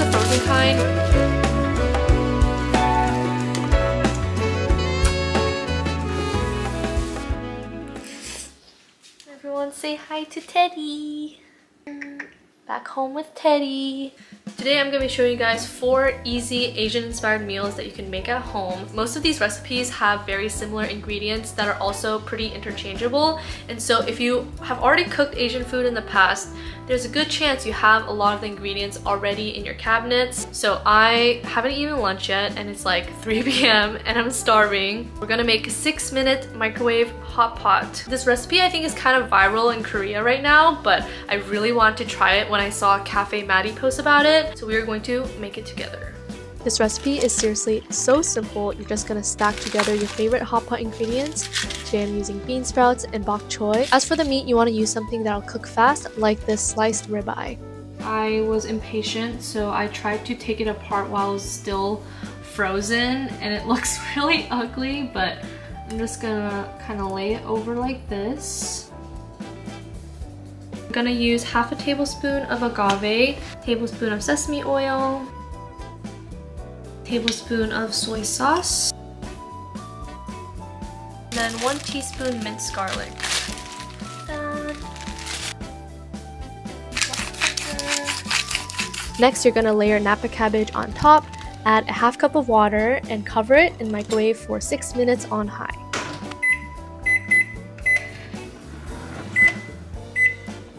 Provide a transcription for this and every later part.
the frozen kind. Everyone say hi to Teddy. Back home with Teddy. Today I'm going to be showing you guys 4 easy Asian inspired meals that you can make at home. Most of these recipes have very similar ingredients that are also pretty interchangeable, and so if you have already cooked Asian food in the past, there's a good chance you have a lot of the ingredients already in your cabinets. So I haven't eaten lunch yet and it's like 3 p.m. and I'm starving. We're gonna make a 6-minute microwave hot pot. This recipe I think is kind of viral in Korea right now, but I really wanted to try it when I saw Cafe Maddie post about it. So we are going to make it together. This recipe is seriously so simple. You're just gonna stack together your favorite hot pot ingredients. Today I'm using bean sprouts and bok choy. As for the meat, you want to use something that'll cook fast, like this sliced ribeye. I was impatient, so I tried to take it apart while it was still frozen, and it looks really ugly, but I'm just gonna kind of lay it over like this. I'm gonna use half a tablespoon of agave, tablespoon of sesame oil, tablespoon of soy sauce, and then 1 teaspoon minced garlic. Next, you're gonna layer Napa cabbage on top, add a half cup of water, and cover it and microwave for 6 minutes on high.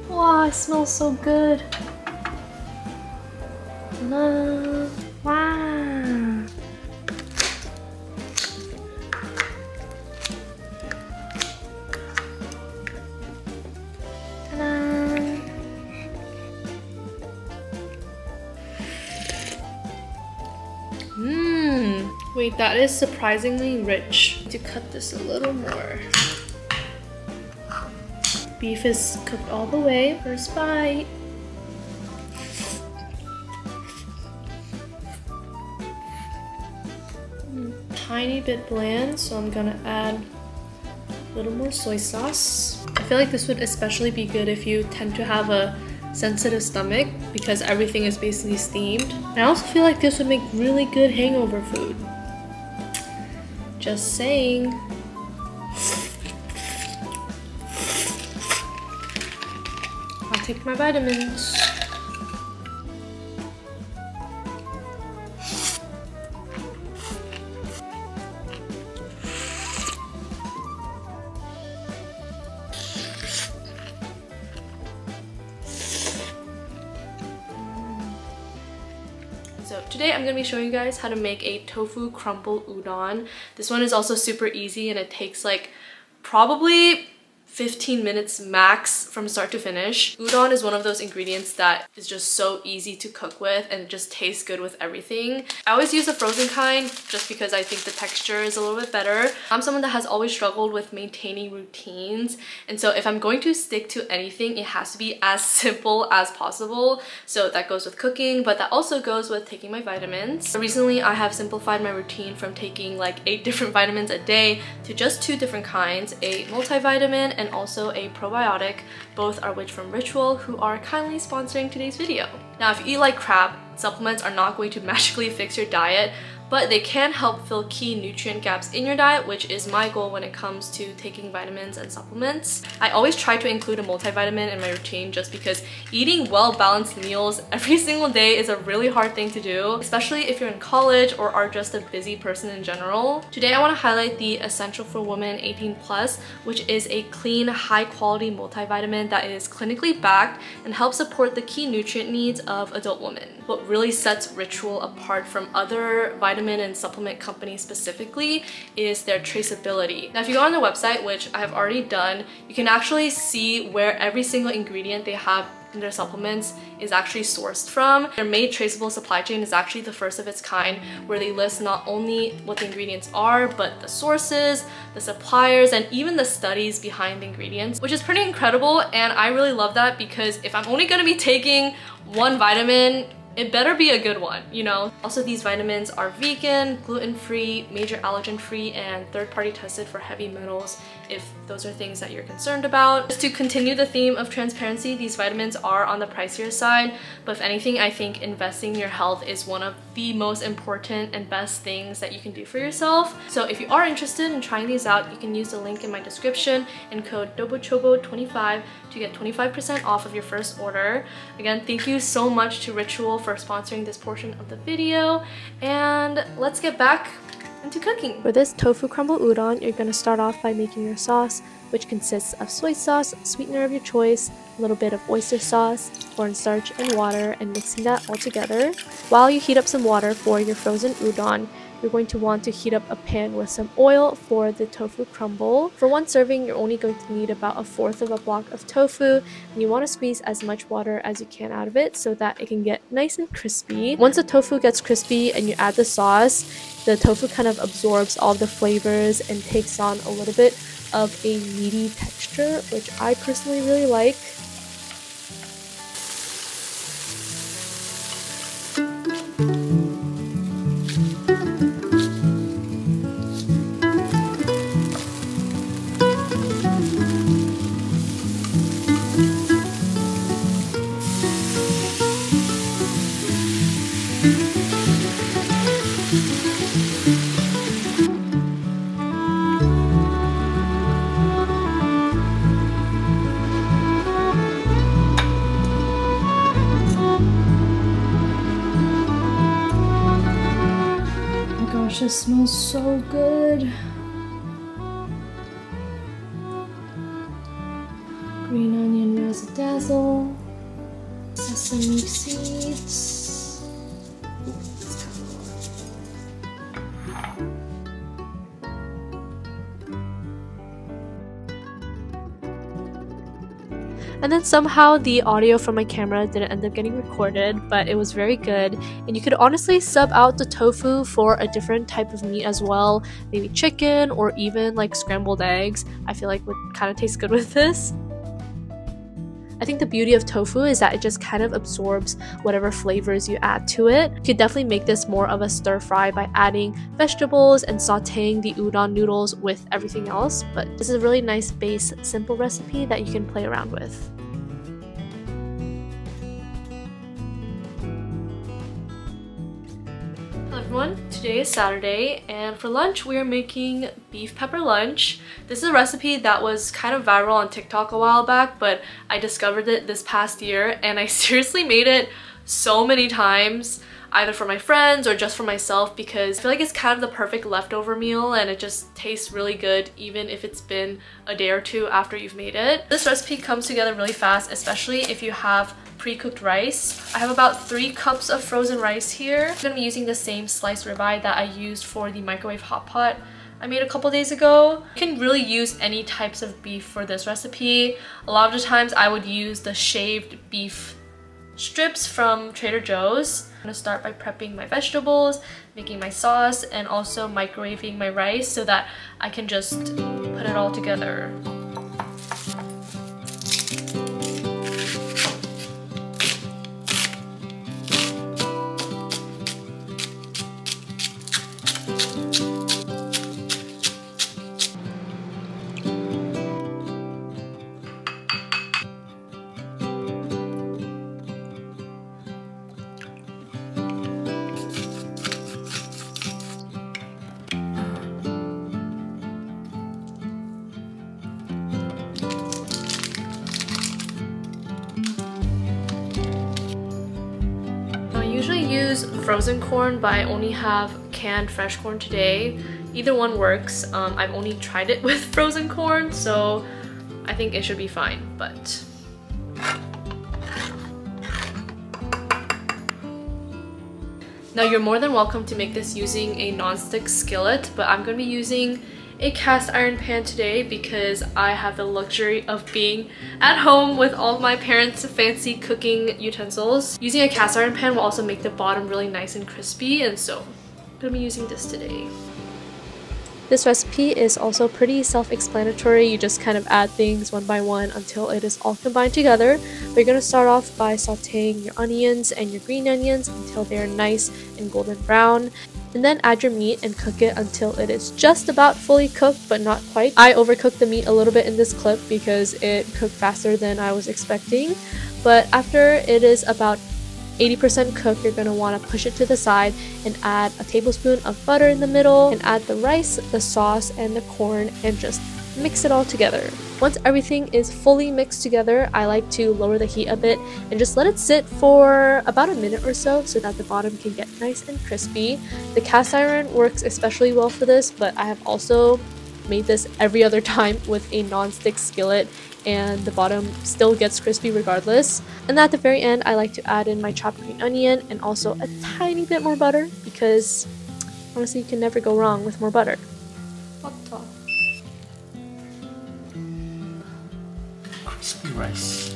Wow, it smells so good. Wow. Wait, that is surprisingly rich. To cut this a little more. Beef is cooked all the way. First bite. Tiny bit bland, so I'm gonna add a little more soy sauce. I feel like this would especially be good if you tend to have a sensitive stomach because everything is basically steamed. I also feel like this would make really good hangover food. Just saying. I'll take my vitamins. So today I'm going to be showing you guys how to make a tofu crumble udon. This one is also super easy and it takes like probably 15 minutes max from start to finish. Udon is one of those ingredients that is just so easy to cook with and it just tastes good with everything. I always use the frozen kind just because I think the texture is a little bit better. I'm someone that has always struggled with maintaining routines, and so if I'm going to stick to anything, it has to be as simple as possible. So that goes with cooking, but that also goes with taking my vitamins. Recently I have simplified my routine from taking like 8 different vitamins a day to just 2 different kinds, a multivitamin and also a probiotic. Both are from Ritual, who are kindly sponsoring today's video. Now, if you eat like crap, supplements are not going to magically fix your diet, but they can help fill key nutrient gaps in your diet, which is my goal when it comes to taking vitamins and supplements. I always try to include a multivitamin in my routine just because eating well-balanced meals every single day is a really hard thing to do, especially if you're in college or are just a busy person in general. Today I want to highlight the Essential for Women 18+, which is a clean, high-quality multivitamin that is clinically backed and helps support the key nutrient needs of adult women. What really sets Ritual apart from other vitamin and supplement companies specifically is their traceability. Now, if you go on their website, which I have already done, you can actually see where every single ingredient they have in their supplements is actually sourced from. Their made traceable supply chain is actually the first of its kind, where they list not only what the ingredients are, but the sources, the suppliers, and even the studies behind the ingredients, which is pretty incredible. And I really love that because if I'm only gonna be taking one vitamin it better be a good one, you know? Also, these vitamins are vegan, gluten-free, major allergen-free, and third-party tested for heavy metals if those are things that you're concerned about. Just to continue the theme of transparency, these vitamins are on the pricier side, but if anything, I think investing in your health is one of the most important and best things that you can do for yourself. So if you are interested in trying these out, you can use the link in my description and code dobochobo25 to get 25% off of your first order. Again, thank you so much to Ritual for sponsoring this portion of the video, and let's get back into cooking. For this tofu crumble udon, you're going to start off by making your sauce, which consists of soy sauce, sweetener of your choice, a little bit of oyster sauce, cornstarch, and water, and mixing that all together. While you heat up some water for your frozen udon, you're going to want to heat up a pan with some oil for the tofu crumble. For one serving, you're only going to need about 1/4 of a block of tofu, and you want to squeeze as much water as you can out of it so that it can get nice and crispy. Once the tofu gets crispy and you add the sauce, the tofu kind of absorbs all the flavors and takes on a little bit of a meaty texture, which I personally really like. It smells so good. Green onion razzle-dazzle, sesame seeds. And then somehow the audio from my camera didn't end up getting recorded, but it was very good. And you could honestly sub out the tofu for a different type of meat as well, maybe chicken or even like scrambled eggs. I feel like would kind of taste good with this. I think the beauty of tofu is that it just kind of absorbs whatever flavors you add to it. You could definitely make this more of a stir fry by adding vegetables and sauteing the udon noodles with everything else, but this is a really nice base, simple recipe that you can play around with. Hello everyone, today is Saturday, and for lunch we are making beef pepper lunch. This is a recipe that was kind of viral on TikTok a while back, but I discovered it this past year and I seriously made it so many times, either for my friends or just for myself, because I feel like it's kind of the perfect leftover meal and it just tastes really good even if it's been a day or two after you've made it. This recipe comes together really fast, especially if you have pre-cooked rice. I have about 3 cups of frozen rice here. I'm gonna be using the same sliced ribeye that I used for the microwave hot pot I made a couple days ago. You can really use any types of beef for this recipe. A lot of the times I would use the shaved beef strips from Trader Joe's. I'm gonna start by prepping my vegetables, making my sauce, and also microwaving my rice so that I can just put it all together. Use frozen corn, but I only have canned fresh corn today. Either one works. I've only tried it with frozen corn, so I think it should be fine, but now you're more than welcome to make this using a non-stick skillet, but I'm going to be using a cast iron pan today because I have the luxury of being at home with all of my parents' fancy cooking utensils. Using a cast iron pan will also make the bottom really nice and crispy, and so I'm gonna be using this today. This recipe is also pretty self-explanatory. You just kind of add things one by one until it is all combined together. But you're going to start off by sauteing your onions and your green onions until they're nice and golden brown. And then add your meat and cook it until it is just about fully cooked, but not quite. I overcooked the meat a little bit in this clip because it cooked faster than I was expecting. But after it is about 80% cooked, you're going to want to push it to the side and add a tablespoon of butter in the middle and add the rice, the sauce, and the corn and just mix it all together. Once everything is fully mixed together, I like to lower the heat a bit and just let it sit for about a minute or so that the bottom can get nice and crispy. The cast iron works especially well for this, but I have also made this every other time with a non-stick skillet and the bottom still gets crispy regardless. And at the very end, I like to add in my chopped green onion and also a tiny bit more butter because honestly you can never go wrong with more butter. Butter. Crispy rice.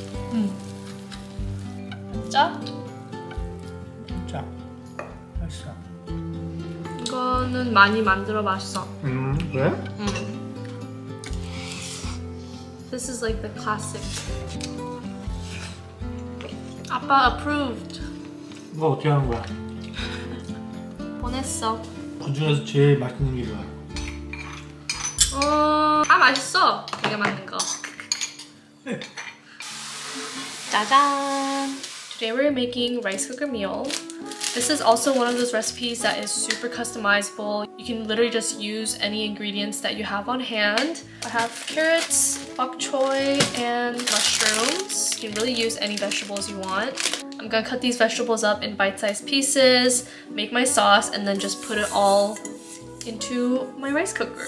짜? 짜. 맛있어. 이거는 많이 만들어 맛있어. 그래? This is like the classic. 아빠 approved. 이거 어떻게 하는 거야? 보냈어. 그 중에서 제일 맛있는 게 뭐야? 맛있어. 내가 만든 거. 짜잔! Today we're making rice cooker meal. This is also one of those recipes that is super customizable. You can literally just use any ingredients that you have on hand. I have carrots, bok choy, and mushrooms. You can really use any vegetables you want. I'm gonna cut these vegetables up in bite-sized pieces, make my sauce, and then just put it all into my rice cooker.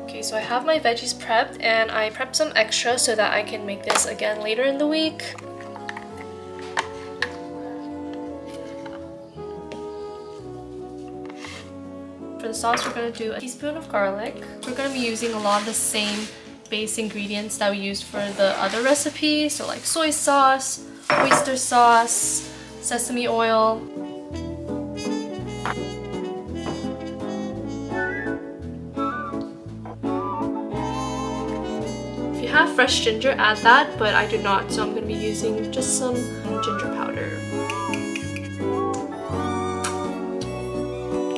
Okay, so I have my veggies prepped and I prepped some extra so that I can make this again later in the week. For the sauce, we're going to do a teaspoon of garlic. We're going to be using a lot of the same base ingredients that we used for the other recipe, so like soy sauce, oyster sauce, sesame oil. If you have fresh ginger, add that, but I do not, so I'm going to be using just some ginger powder.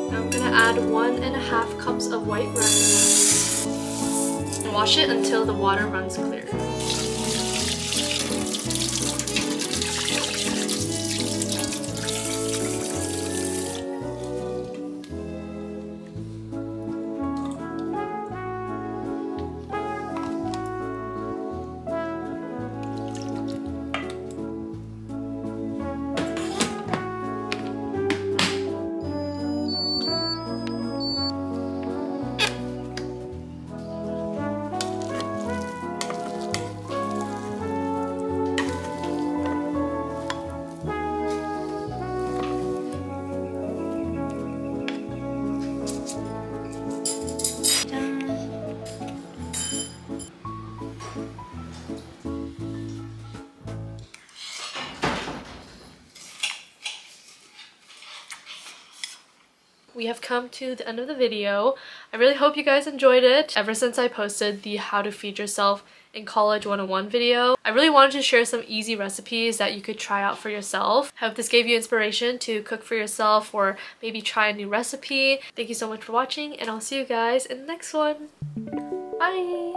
Now I'm going to add 1.5 cups of white rice and wash it until the water runs clear. We have come to the end of the video. I really hope you guys enjoyed it. Ever since I posted the How to Feed Yourself in College 101 video, I really wanted to share some easy recipes that you could try out for yourself. I hope this gave you inspiration to cook for yourself or maybe try a new recipe. Thank you so much for watching and I'll see you guys in the next one. Bye!